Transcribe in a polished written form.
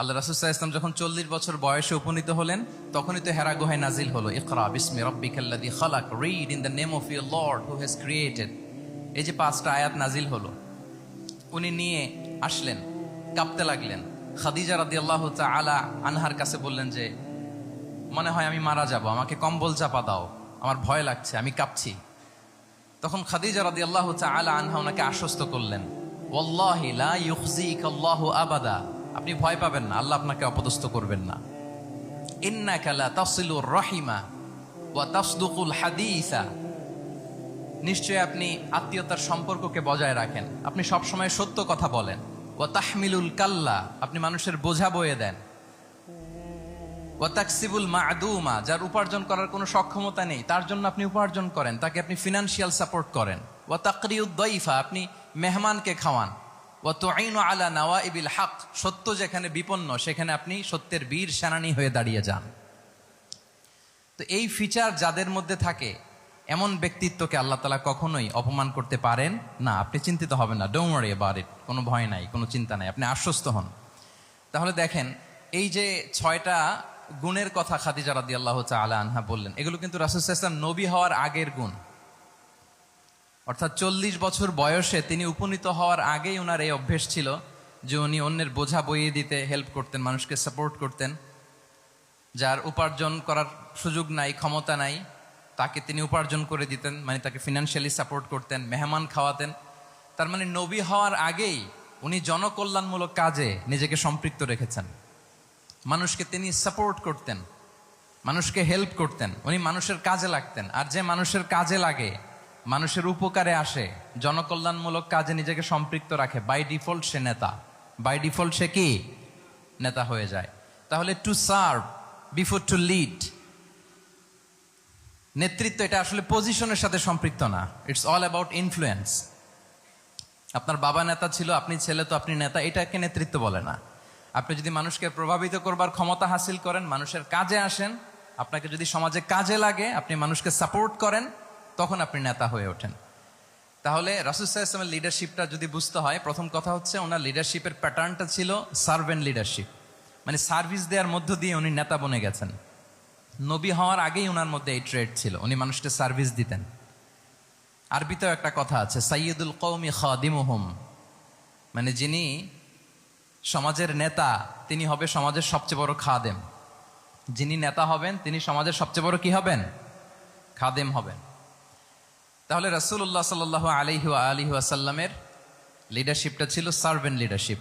আল্লাহ রাসূল সাল্লাল্লাহু আলাইহি ওয়াসাল্লাম যখন 40 বছর বয়সে উপনীত হলেন, তখনই তো হেরা গুহায় নাজিল হলো, ইকরা বিসমি রাব্বিকাল্লাযী খালাক, read in the name of your lord who has created. এই যে 5টা আয়াত নাজিল হলো, উনি নিয়ে আসলেন, কাঁপতে লাগলেন। খাদিজা রাদিয়াল্লাহু তাআলা আনহার কাছে বললেন যে, মনে হয় আমি মারা যাব, আমাকে কম্বল চাপা দাও, আমার ভয় লাগছে, আমি কাঁপছি। তখন খাদিজা রাদিয়াল্লাহু তাআলা আনহা ওনাকে আশ্বস্ত করলেন, ওয়াল্লাহি লা ইউখজিকাল্লাহু আবাদা, আপনি ভয় পাবেন না, আল্লাহ আপনাকে অপদস্থ করবেন না। ইন্নাকা লা তাসিলুর রাহিমা ওয়া তাসদুকুল হাদিসা, নিশ্চয়ই আপনি আত্মীয়তার সম্পর্ককে বজায় রাখেন, আপনি সবসময় সত্য কথা বলেন। ওয়া তাহমিলুল কাল্লা, আপনি মানুষের বোঝা বয়ে দেন। ওয়া তাকসিবুল মা'দুমা, যার উপার্জন করার কোনো সক্ষমতা নেই তার জন্য আপনি উপার্জন করেন, তাকে আপনি ফিনান্সিয়াল সাপোর্ট করেন। ওয়া তাকরিউদ দাইফা, আপনি মেহমানকে খাওয়ান। ওয়া তুঈনু আলা নাওয়াইবিল হক, সত্য যেখানে বিপন্ন সেখানে আপনি সত্যের বীর সেনানী হয়ে দাঁড়িয়ে যান। তো এই ফিচার যাদের মধ্যে থাকে, এমন ব্যক্তিত্বকে আল্লাহ তাআলা কখনোই অপমান করতে পারেন না। আপনি চিন্তিত হবেন না, ডোন্ট ওয়ারি অ্যাবাউট ইট, কোনো ভয় নাই, কোনো চিন্তা নাই, আপনি আশ্বস্ত হন। তাহলে দেখেন, এই যে 6টা গুণের কথা খাদিজা রাদিয়াল্লাহু তাআলা আনহা বললেন, এগুলো কিন্তু রাসূল সাল্লাল্লাহু আলাইহি ওয়াসাল্লাম নবী হওয়ার আগের গুণ। অর্থাৎ 40 বছর বয়সে তিনি উপনীত হওয়ার আগেই ওনার এই অভ্যেস ছিল যে উনি অন্যের বোঝা বইয়ে দিতে হেল্প করতেন, মানুষকে সাপোর্ট করতেন। যার উপার্জন করার সুযোগ নাই, ক্ষমতা নাই, তাকে তিনি উপার্জন করে দিতেন, মানে তাকে ফিনান্সিয়ালি সাপোর্ট করতেন, মেহমান খাওয়াতেন। তার মানে নবী হওয়ার আগেই উনি জনকল্যাণমূলক কাজে নিজেকে সম্পৃক্ত রেখেছেন। মানুষকে তিনি সাপোর্ট করতেন, মানুষকে হেল্প করতেন, উনি মানুষের কাজে লাগতেন। আর যে মানুষের কাজে লাগে, মানুষের উপকারে আসে, জনকল্যাণমূলক কাজে নিজেকে সম্পৃক্ত রাখে, বাই ডিফল্ট সে নেতা, বাই ডিফল্ট সে কি নেতা হয়ে যায়। তাহলে to serve before to lead, নেতৃত্ব এটা আসলে পজিশনের সাথে সম্পৃক্ত না, ইটস অল অ্যাবাউট ইনফ্লুয়েন্স। আপনার বাবা নেতা ছিল, আপনি ছেলে, তো আপনি নেতা, এটাকে নেতৃত্ব বলে না। আপনি যদি মানুষকে প্রভাবিত করবার ক্ষমতা হাসিল করেন, মানুষের কাজে আসেন, আপনাকে যদি সমাজে কাজে লাগে, আপনি মানুষকে সাপোর্ট করেন, তখন আপনি নেতা হয়ে ওঠেন। তাহলে রাসূল সাল্লাল্লাহু আলাইহি ওয়াসাল্লামের লিডারশিপটা যদি বুঝতে হয়, প্রথম কথা হচ্ছে ওনার লিডারশিপের প্যাটার্নটা ছিল সার্ভেন্ট লিডারশিপ, মানে সার্ভিস দেওয়ার মধ্য দিয়ে উনি নেতা বনে গেছেন। নবী হওয়ার আগেই ওনার মধ্যে এই ট্রেড ছিল, উনি মানুষকে সার্ভিস দিতেন। আরবিতেও একটা কথা আছে, সাইয়্যিদুল কওমি খাদিমুহুম, মানে যিনি সমাজের নেতা তিনি হবে সমাজের সবচেয়ে বড় খাদেম। যিনি নেতা হবেন তিনি সমাজের সবচেয়ে বড় কি হবেন? খাদেম হবেন। তাহলে রাসূলুল্লাহ সাল্লাল্লাহু আলাইহি ওয়া আলিহি ওয়াসাল্লামের লিডারশিপটা ছিল সার্ভেন্ট লিডারশিপ।